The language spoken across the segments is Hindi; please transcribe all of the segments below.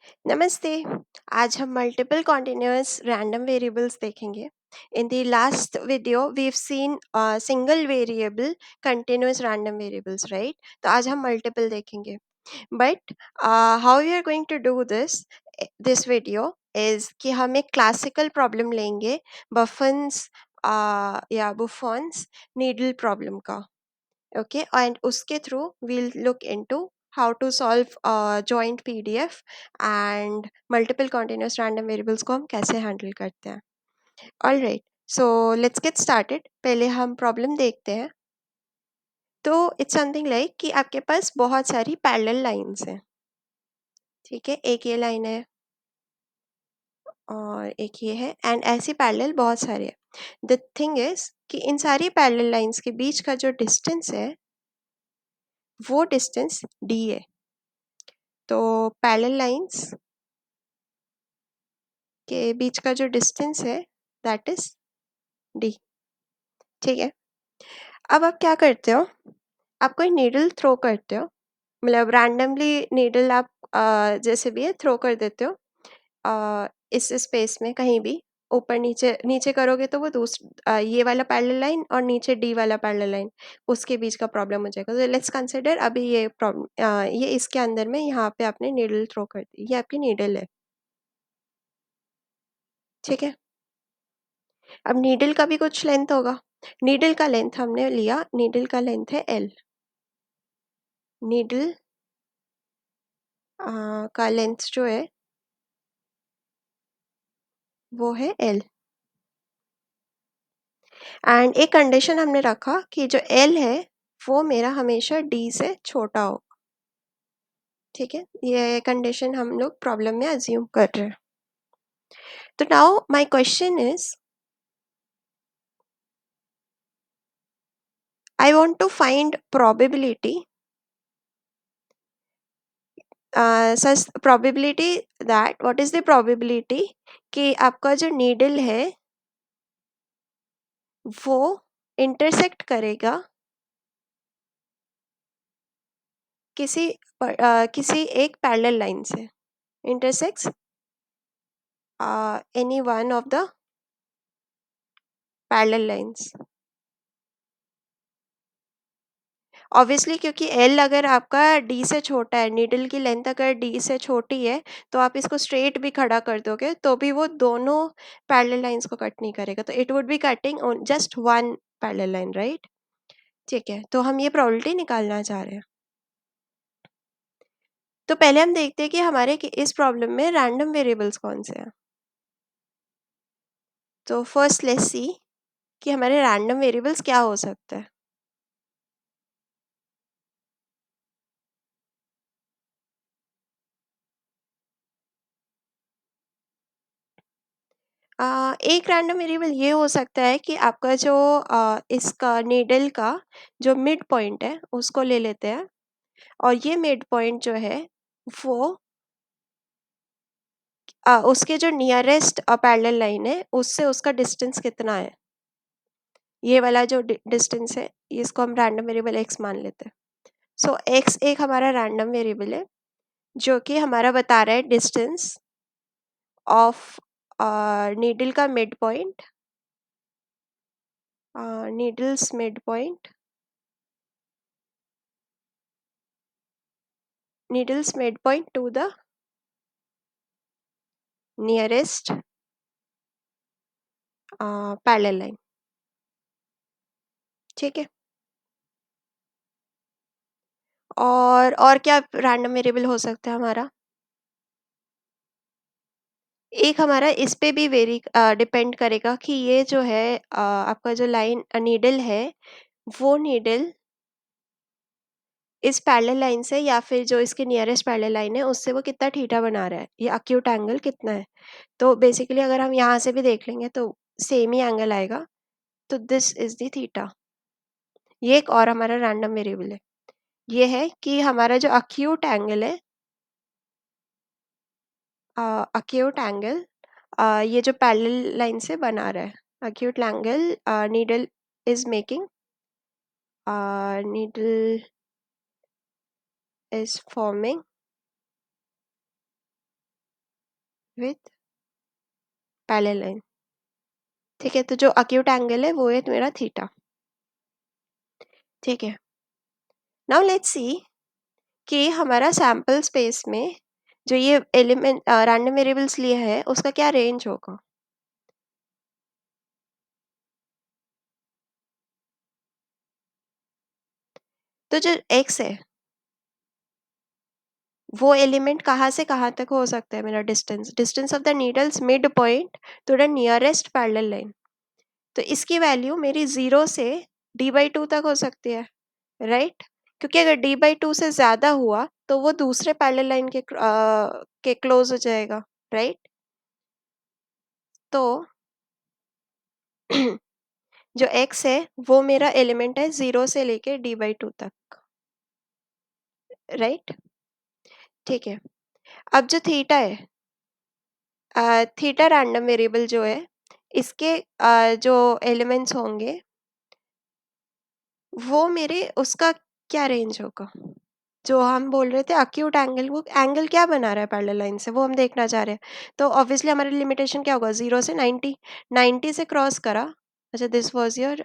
नमस्ते। आज हम मल्टीपल कॉन्टिन्यूअस रैंडम वेरिएबल्स देखेंगे। In the last video we have seen single variable continuous random variables, right? तो आज हम मल्टीपल देखेंगे। But how we are going to do this video is कि हम एक क्लासिकल प्रॉब्लम लेंगे, बफन्स या बुफॉन्स नीडल प्रॉब्लम का। Okay, and उसके through we'll look into how to solve joint PDF and multiple continuous random variables को हम कैसे handle करते हैं। All right, so let's get started। पहले हम problem देखते हैं। तो it's something like कि आपके पास बहुत सारी parallel lines हैं, ठीक है? एक ये line है और एक ये है, and ऐसी parallel बहुत सारे हैं। The thing is कि इन सारी parallel lines के बीच का जो distance है वो distance d है। तो parallel lines के बीच का जो डिस्टेंस है दैट इज डी, ठीक है? अब आप क्या करते हो, आप कोई नीडल थ्रो करते हो, मतलब रैंडमली नीडल आप जैसे भी है थ्रो कर देते हो इस स्पेस में कहीं भी। ऊपर नीचे नीचे करोगे तो वो ये वाला पैरेलल लाइन और नीचे डी वाला पैरेलल लाइन, उसके बीच का प्रॉब्लम हो जाएगा। तो लेट्स कंसिडर अभी ये प्रॉब्लम ये इसके अंदर में यहाँ पे आपने नीडल थ्रो कर दी, ये आपकी नीडल है, ठीक है? अब नीडल का भी कुछ लेंथ होगा। नीडल का लेंथ हमने लिया, नीडल का लेंथ है एल। नीडल का लेंथ जो है वो है एल। एंड एक कंडीशन हमने रखा कि जो एल है वो मेरा हमेशा डी से छोटा हो, ठीक है? ये कंडीशन हम लोग प्रॉब्लम में अज्यूम कर रहे हैं। तो now my question is, I want to find probability such probability that what is the probability कि आपका जो नीडल है वो इंटरसेक्ट करेगा किसी एक पैरेलल लाइन से, intersects any one of the parallel lines. Obviously क्योंकि एल अगर आपका डी से छोटा है, नीडल की लेंथ अगर डी से छोटी है तो आप इसको स्ट्रेट भी खड़ा कर दोगे तो भी वो दोनों पैरेलल लाइंस को कट नहीं करेगा, तो it would be cutting on just one parallel line, right? ठीक है, तो हम ये प्रोबेबिलिटी निकालना चाह रहे हैं। तो पहले हम देखते हैं कि हमारे इस प्रॉब्लम में रैंडम वेरिएबल्स कौन से हैं। तो फर्स्ट लेट्स सी कि हमारे रैंडम वेरिएबल्स क्या हो सकते हैं। एक रैंडम वेरिएबल ये हो सकता है कि आपका जो इसका नीडल का जो मिड पॉइंट है उसको ले लेते हैं, और ये मिड पॉइंट जो है वो उसके जो नियरेस्ट पैरेलल लाइन है उससे उसका डिस्टेंस कितना है, ये वाला जो डिस्टेंस है इसको हम रैंडम वेरिएबल x मान लेते हैं। सो x एक हमारा रैंडम वेरिएबल है जो कि हमारा बता रहा है डिस्टेंस ऑफ नीडल का mid point, needles mid point, needle's midpoint to the nearest parallel line, ठीक है? और क्या रैंडम वेरिएबल हो सकता है हमारा? एक हमारा इस पे भी डिपेंड करेगा कि ये जो है आपका जो लाइन नीडल है वो नीडल इस पैरेलल लाइन से या फिर जो इसके नियरेस्ट पैरेलल लाइन है उससे वो कितना थीटा बना रहा है, ये अक्यूट एंगल कितना है। तो बेसिकली अगर हम यहाँ से भी देख लेंगे तो सेम ही एंगल आएगा, तो दिस इज द थीटा। ये एक और हमारा रैंडम वेरिएबल है, ये है कि हमारा जो अक्यूट एंगल है, अक्यूट एंगल ये जो पैरेलल लाइन से बना रहा है, acute angle needle is making, needle is forming with parallel line. ठीक है, तो जो अक्यूट एंगल है वो है मेरा थीटा। ठीक है, नाउ लेट्स सी कि हमारा सैंपल स्पेस में जो ये एलिमेंट रैंडम वेरिएबल्स लिए है उसका क्या रेंज होगा। तो जो x है वो एलिमेंट कहाँ से कहाँ तक हो सकता है, मेरा distance distance of the needles mid point two the nearest parallel line. तो इसकी वैल्यू मेरी 0 से d/2 तक हो सकती है, राइट? क्योंकि अगर d/2 से ज़्यादा हुआ तो वो दूसरे पैरेलल लाइन के क्लोज हो जाएगा, राइट? तो जो x है वो मेरा एलिमेंट है 0 से लेके d/2 तक, राइट? ठीक है, अब जो थीटा है, थीटा रैंडम वेरिएबल जो है इसके जो एलिमेंट्स होंगे वो मेरे उसका क्या रेंज होगा। जो हम बोल रहे थे अक्यूट एंगल, वो एंगल क्या बना रहा है पैरेलल लाइन से वो हम देखना चाह रहे हैं। तो ऑब्वियसली हमारी लिमिटेशन क्या होगा, 0 से 90, 90 से क्रॉस करा। अच्छा, दिस वाज योर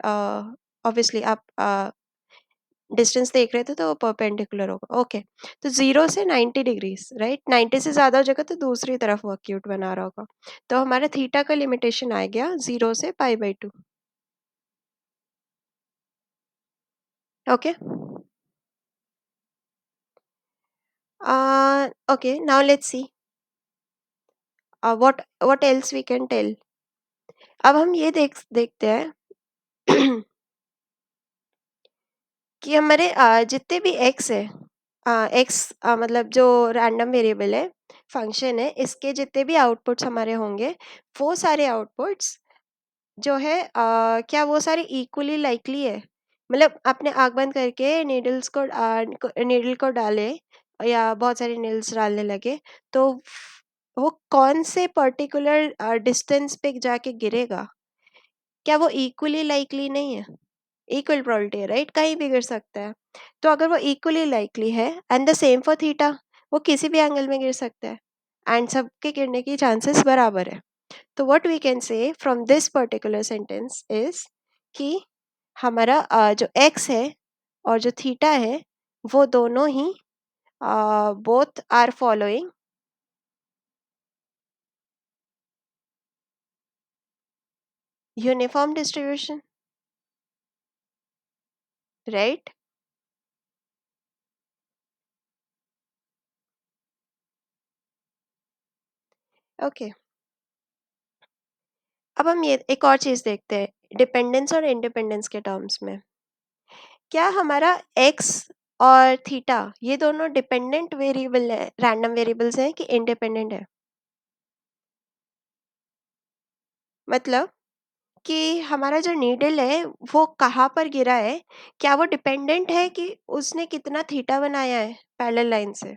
ऑब्वियसली आप डिस्टेंस देख रहे थे तो परपेंडिकुलर होगा, ओके। तो 0 से 90 डिग्रीज, राइट? 90 से ज़्यादा हो जाएगा तो दूसरी तरफ वो एक्यूट बना रहा होगा। तो हमारा थीटा का लिमिटेशन आ गया 0 से π/2, okay. Okay, now let's see what else we can tell. अब हम ये देखते हैं कि हमारे जितने भी एक्स है, एक्स मतलब जो रैंडम वेरिएबल है, फंक्शन है, इसके जितने भी आउटपुट्स हमारे होंगे वो सारे आउटपुट्स जो है क्या वो सारे इक्वली लाइकली है। मतलब आपने आँख बंद करके नीडल को डाले या बहुत सारे नीडल्स डालने लगे तो वो कौन से पर्टिकुलर डिस्टेंस पे जाके गिरेगा, क्या वो इक्वली लाइकली नहीं है? इक्वल प्रोबेबिलिटी है, राइट? कहीं भी गिर सकता है। तो अगर वो इक्वली लाइकली है and the same for theta, वो किसी भी एंगल में गिर सकता है एंड सबके गिरने की चांसेस बराबर है। तो what we can say from this particular sentence is कि हमारा जो x है और जो थीटा है वो दोनों ही both are following uniform distribution, right? Okay, अब हम ये एक और चीज देखते हैं डिपेंडेंस और इंडिपेंडेंस के टर्म्स में। क्या हमारा x और थीटा ये दोनों डिपेंडेंट वेरिएबल है, रैंडम वेरिएबल्स हैं कि इंडिपेंडेंट है? मतलब कि हमारा जो नीडल है वो कहाँ पर गिरा है, क्या वो डिपेंडेंट है कि उसने कितना थीटा बनाया है पैरेलल लाइन से?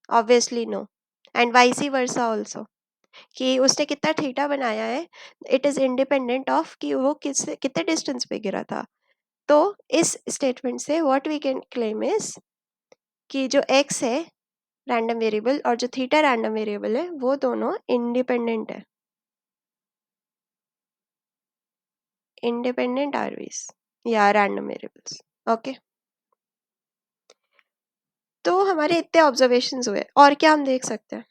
Obviously no. And vice versa also, कि उसने कितना थीटा बनाया है इट इज इंडिपेंडेंट ऑफ कि वो कितने डिस्टेंस पे गिरा था। तो इस स्टेटमेंट से what we can claim is कि जो x है रैंडम वेरिएबल और जो थीटा रैंडम वेरिएबल है वो दोनों इंडिपेंडेंट है, इंडिपेंडेंट आरवीज या रैंडम वेरिएबल्स, ओके। तो हमारे इतने ऑब्जर्वेशंस हुए और क्या हम देख सकते हैं।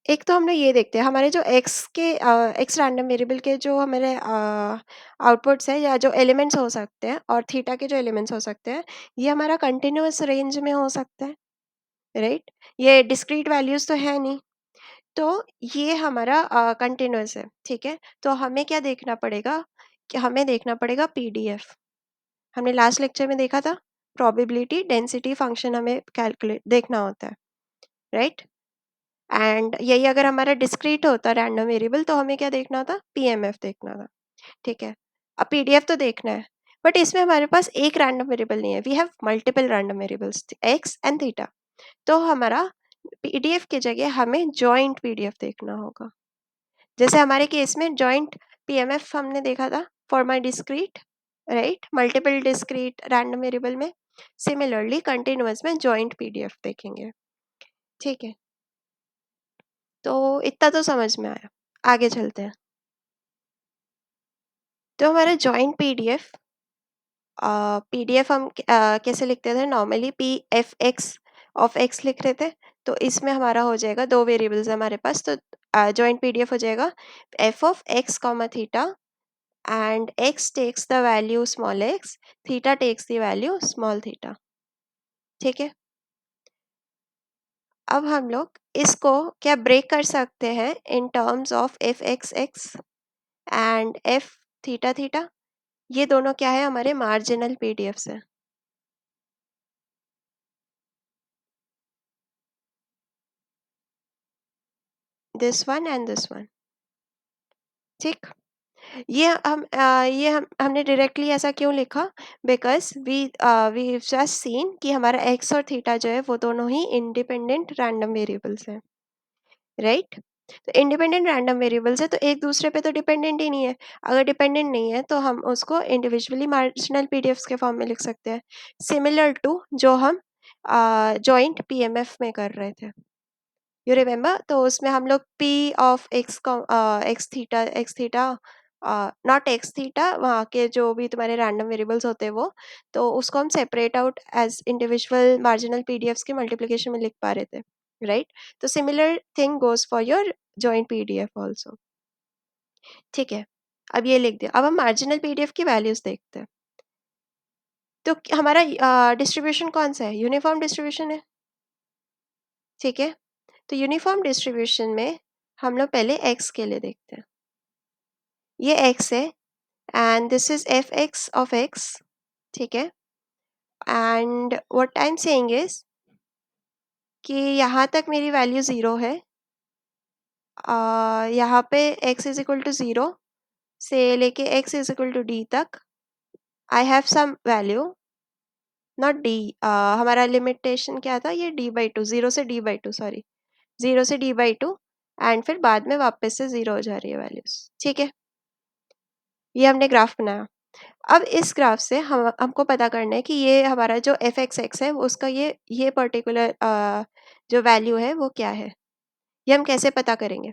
एक तो हमने ये देखते हैं हमारे जो एक्स रैंडम वेरिएबल के जो हमारे आउटपुट्स हैं या जो एलिमेंट्स हो सकते हैं और थीटा के जो एलिमेंट्स हो सकते हैं ये हमारा कंटिन्यूअस रेंज में हो सकता है, राइट? ये डिस्क्रीट वैल्यूज तो है नहीं, तो ये हमारा कंटिन्यूअस है, ठीक है। तो हमें क्या देखना पड़ेगा कि हमें देखना पड़ेगा पीडीएफ। हमने लास्ट लेक्चर में देखा था प्रोबेबिलिटी डेंसिटी फंक्शन हमें कैलकुलेट देखना होता है, राइट? एंड यही अगर हमारा डिस्क्रीट होता रैंडम वेरिएबल तो हमें क्या देखना था, पीएमएफ देखना था, ठीक है। अब पीडीएफ तो देखना है बट इसमें हमारे पास एक रैंडम वेरिएबल नहीं है, we have multiple random variables X and theta. तो हमारा पीडीएफ की जगह हमें जॉइंट पीडीएफ देखना होगा। जैसे हमारे केस में जॉइंट पीएमएफ हमने देखा था for my discrete, right? Multiple discrete random variable में, सिमिलरली कंटिन्यूअस में जॉइंट पीडीएफ देखेंगे, ठीक है। तो इतना तो समझ में आया, आगे चलते हैं। तो हमारा जॉइंट पीडीएफ, पीडीएफ हम कैसे लिखते थे normally, P F x of x लिख रहे थे। तो इसमें हमारा हो जाएगा, दो वेरिएबल्स है हमारे पास, तो जॉइंट पीडीएफ हो जाएगा F of X comma theta, and X takes the value small X, theta takes the value small theta. ठीक है, अब हम लोग इसको क्या ब्रेक कर सकते हैं in terms of F X x and F theta theta. ये दोनों क्या है, हमारे मार्जिनल पीडीएफ्स है, this one and this one. ठीक, ये हमने डायरेक्टली ऐसा क्यों लिखा, बिकॉज वी जस्ट सीन कि हमारा एक्स और थीटा जो है वो दोनों ही इंडिपेंडेंट रैंडम वेरिएबल्स हैं, राइट। तो इंडिपेंडेंट रैंडम वेरिएबल्स है तो एक दूसरे पे तो डिपेंडेंट ही नहीं है। अगर डिपेंडेंट नहीं है तो हम उसको इंडिविजुअली मार्जिनल पीडीएफ्स के फॉर्म में लिख सकते हैं, सिमिलर टू जो हम जॉइंट पीएमएफ में कर रहे थे, यू रिमेम्बर। तो उसमें हम लोग P of x x theta, not x theta, वहाँ के जो भी तुम्हारे रैंडम वेरिएबल्स होते हैं वो, तो उसको हम separate out as individual marginal PDFs के मल्टीप्लिकेशन में लिख पा रहे थे, राइट। तो similar thing goes for your joint PDF also. ठीक है, अब ये लिख दिया। अब हम मार्जिनल पीडीएफ की वैल्यूज देखते हैं। तो हमारा डिस्ट्रीब्यूशन कौन सा है, यूनिफॉर्म डिस्ट्रीब्यूशन है, ठीक है। तो यूनिफॉर्म डिस्ट्रीब्यूशन में हम लोग पहले एक्स के लिए देखते हैं। ये एक्स है and this is F x of x, ठीक है। And what I am saying is कि यहाँ तक मेरी वैल्यू ज़ीरो है, यहाँ पे x is equal to zero से लेके x is equal to d तक I have some value, not d, हमारा लिमिटेशन क्या था, ये d/2, ज़ीरो से d/2, सॉरी, ज़ीरो से d/2, एंड फिर बाद में वापस से ज़ीरो हो जा रही है वैल्यूज, ठीक है। ये हमने ग्राफ बनाया। अब इस ग्राफ से हमको पता करना है कि ये हमारा जो एफ एक्स एक्स है उसका ये पर्टिकुलर जो वैल्यू है वो क्या है। ये हम कैसे पता करेंगे,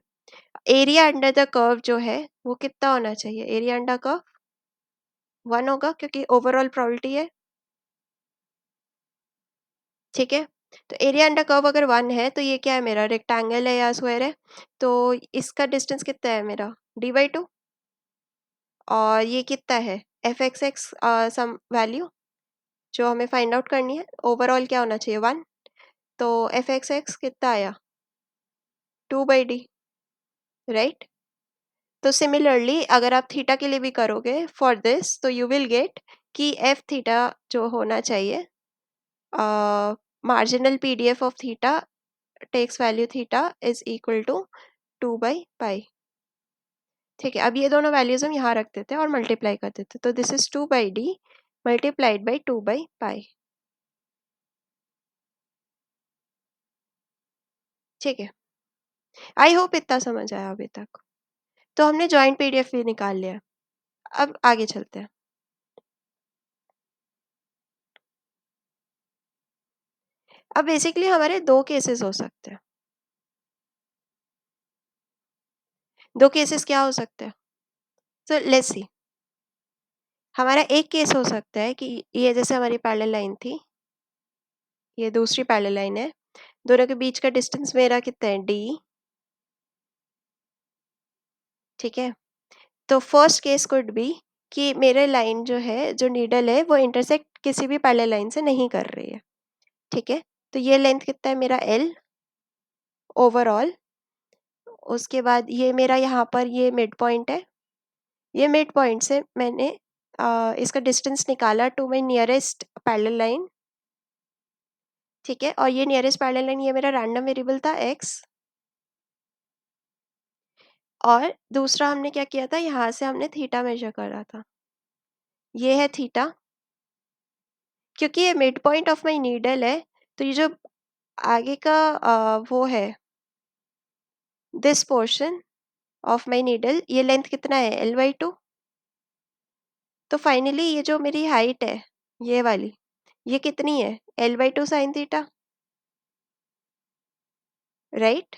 एरिया अंडर द कर्व जो है वो कितना होना चाहिए, एरिया अंडर कर्व 1 होगा क्योंकि ओवरऑल प्रोबेबिलिटी है, ठीक है। तो एरिया अंडर कर्व अगर 1 है तो ये क्या है, मेरा रेक्टेंगल है या स्क्वायर है, तो इसका डिस्टेंस कितना है मेरा d/2, और ये कितना है F X X some value जो हमें फाइंड आउट करनी है, ओवरऑल क्या होना चाहिए 1, तो एफ एक्स एक्स कितना आया 2/d, राइट। तो सिमिलरली अगर आप थीटा के लिए भी करोगे फॉर दिस, तो यू विल गेट कि एफ थीटा जो होना चाहिए, marginal PDF of theta takes value theta is equal to 2/पाई, ठीक है। अब ये दोनों वैल्यूज हम यहाँ रख देते हैं और मल्टीप्लाई कर देते हैं, तो this is 2/d multiplied by 2/पाई, ठीक है। आई होप इतना समझ आया अभी तक। तो हमने जॉइंट पीडीएफ भी निकाल लिया, अब आगे चलते हैं। अब बेसिकली हमारे दो केसेस हो सकते हैं। दो केसेस क्या हो सकते हैं, सो लेट्स सी। हमारा एक केस हो सकता है कि ये जैसे हमारी पैरेलल लाइन थी, ये दूसरी पैरेलल लाइन है, दोनों के बीच का डिस्टेंस मेरा कितना है d, ठीक है। तो फर्स्ट केस कुड बी कि मेरे लाइन जो है, जो नीडल है वो इंटरसेक्ट किसी भी पैरेलल लाइन से नहीं कर रही है, ठीक है। तो ये लेंथ कितना है मेरा l ओवरऑल, उसके बाद ये मेरा यहाँ पर ये मिड पॉइंट है, ये मिड पॉइंट से मैंने इसका डिस्टेंस निकाला to my nearest parallel line, ठीक है। और ये नियरेस्ट पैरेलल लाइन, ये मेरा रैंडम वेरिएबल था x, और दूसरा हमने क्या किया था, यहाँ से हमने थीटा मेजर करा था, ये है थीटा। क्योंकि ये mid point of my needle है, तो ये जो आगे का वो है, this portion of my needle, ये लेंथ कितना है l/2। तो फाइनली ये जो मेरी हाइट है ये वाली, ये कितनी है l/2 साइन थीटा, राइट।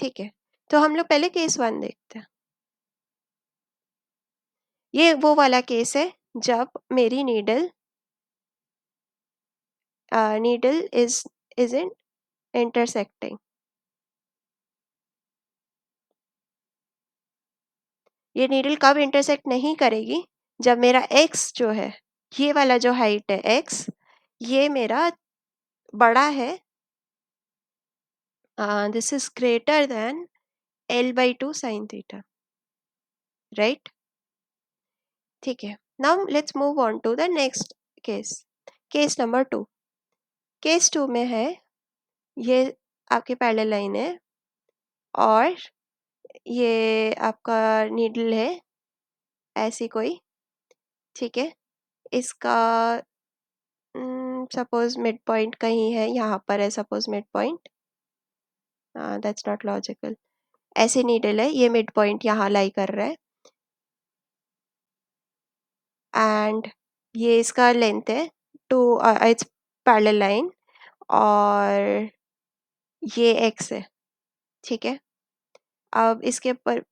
ठीक है, तो हम लोग पहले केस 1 देखते हैं। ये वो वाला केस है जब मेरी नीडल isn't intersecting। ये नीडल कब इंटरसेक्ट नहीं करेगी? जब मेरा x जो है, ये वाला जो हाइट है x, ये मेरा बड़ा है, this is greater than L/2 sin theta, right? ठीक है, now let's move on to the next case, case number 2। Case 2 में है, ये आपकी पैरेलल लाइन है और ये आपका नीडल है ऐसी कोई, ठीक है? इसका सपोज मिड पॉइंट कहीं है, यहाँ पर है suppose mid point, that's not logical. ऐसे नीडल है, ये मिड पॉइंट यहाँ लाई कर रहा है एंड ये इसका लेंथ है टू, इट्स पैरेलल लाइन और ये x है, ठीक है? अब इसके पर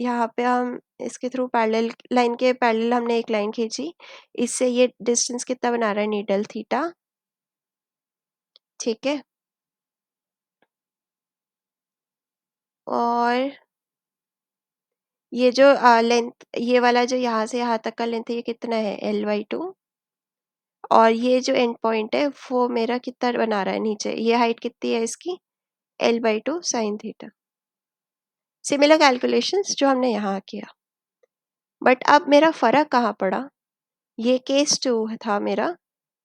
यहाँ पे हम इसके थ्रू पैरेलल लाइन के पैरेलल हमने एक लाइन खींची, इससे ये डिस्टेंस कितना बना रहा है? नीडल थीटा, ठीक है? और ये जो लेंथ, ये वाला जो यहाँ से यहाँ तक का लेंथ है, ये कितना है? L/2। और ये जो एंड पॉइंट है वो मेरा कितना बना रहा है नीचे? ये हाइट कितनी है इसकी? L/2 sin theta. Similar calculations जो हमने यहाँ किया, बट अब मेरा फर्क कहाँ पड़ा? ये केस 2 था मेरा,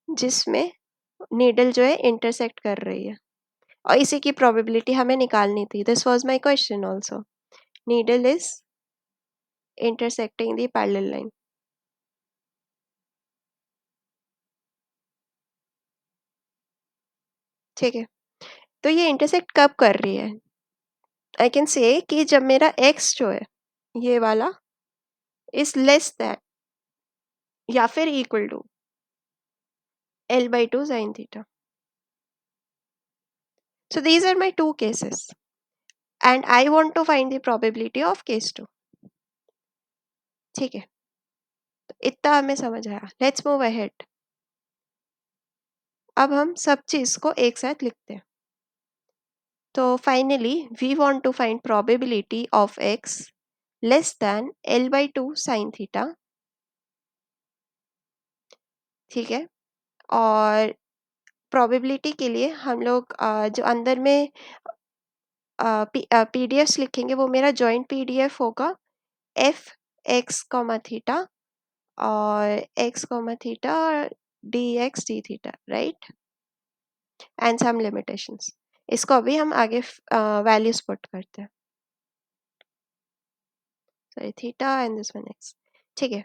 जिसमें नीडल जो है इंटरसेक्ट कर रही है और इसी की प्रोबेबिलिटी हमें निकालनी थी। This was my question also, needle is intersecting the parallel line, ठीक है? तो ये इंटरसेक्ट कब कर रही है? आई कैन से कि जब मेरा x जो है, ये वाला, इज लेस दैन या फिर equal to L/2 sin theta. So these are my two cases and I want to find the probability of case 2, ठीक है? तो इतना हमें समझ आया, लेट्स मूव अहेड। अब हम सब चीज को एक साथ लिखते हैं। तो finally we want to find probability of x less than L/2 sin theta, ठीक है? और प्रोबेबिलिटी के लिए हम लोग जो अंदर में पीडीएफ्स लिखेंगे, वो मेरा जॉइंट पीडीएफ होगा एफ एक्स कॉमा थीटा और x comma theta d x d theta, right? And some limitations. इसको अभी हम आगे वैल्यूज पुट करते हैं। Sorry, theta and this one x, ठीक है?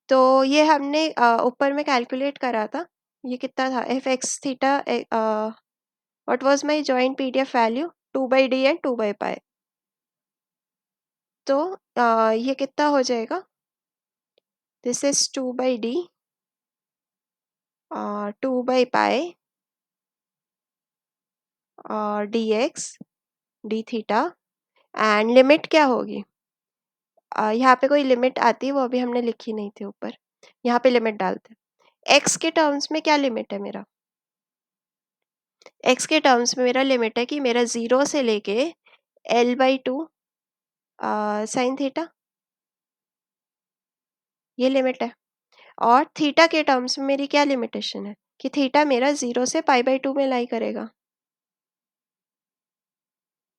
तो ये हमने ऊपर में कैलकुलेट करा था, ये कितना था? F x theta, what was my joint PDF value? 2/d and 2/π। तो ये कितना हो जाएगा? दिस इज 2/d, 2/π और dx D theta. And limit क्या होगी? यहाँ पे कोई लिमिट आती है, वो अभी हमने लिखी नहीं थी ऊपर, यहाँ पे लिमिट डालते हैं। x के टर्म्स में क्या लिमिट है मेरा? x के टर्म्स में मेरा लिमिट है कि मेरा 0 से लेके L/2 sin थीटा, ये लिमिट है। और थीटा के टर्म्स में मेरी क्या लिमिटेशन है? कि थीटा मेरा 0 से π/2 में लाई करेगा,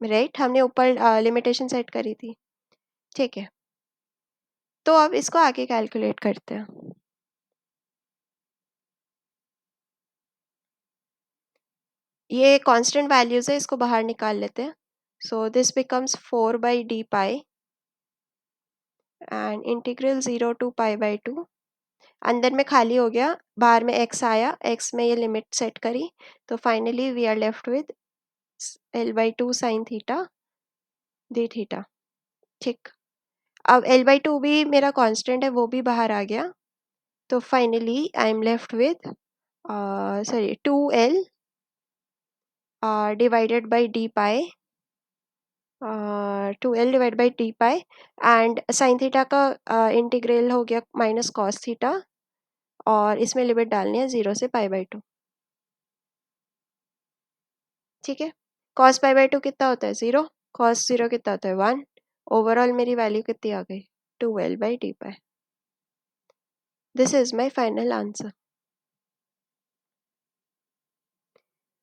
राइट? हमने ऊपर लिमिटेशन सेट करी थी, ठीक है? तो अब इसको आगे कैलकुलेट करते हैं। ये कांस्टेंट वैल्यूज है, इसको बाहर निकाल लेते हैं। So this becomes 4/d π and integral 0 to π/2। अंदर में खाली हो गया, बाहर में x आया, x में ये लिमिट सेट करी, तो finally we are left with L/2 sin theta d theta, ठीक? अब L/2 भी मेरा कांस्टेंट है, वो भी बाहर आ गया, तो finally I am left with sorry 2L divided by d π 2L divide by T pi and sine theta का इंटीग्रल हो गया माइनस कॉस थीटा और इसमें लिमिट डालनी है 0 से पाई बाई 2। ठीक है, कॉस पाई बाई 2 कितना होता है 0, कॉस 0 कितना होता है 1। ओवरऑल मेरी वैल्यू कितनी आ गई 2L by T pi. This is my final answer.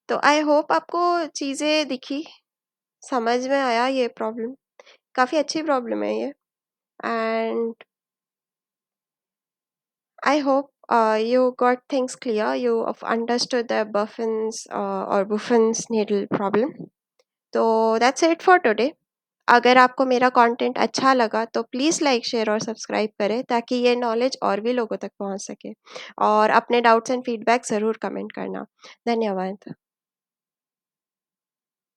तो आई होप आपको चीज़ें दिखी, समझ में आया ये प्रॉब्लम। काफ़ी अच्छी प्रॉब्लम है ये and I hope you got things clear. You have understood the Buffin's or Buffin's needle problem. तो that's it for today. अगर आपको मेरा कंटेंट अच्छा लगा तो प्लीज़ लाइक शेयर और सब्सक्राइब करें ताकि ये नॉलेज और भी लोगों तक पहुंच सके और अपने डाउट्स एंड फीडबैक ज़रूर कमेंट करना। धन्यवाद।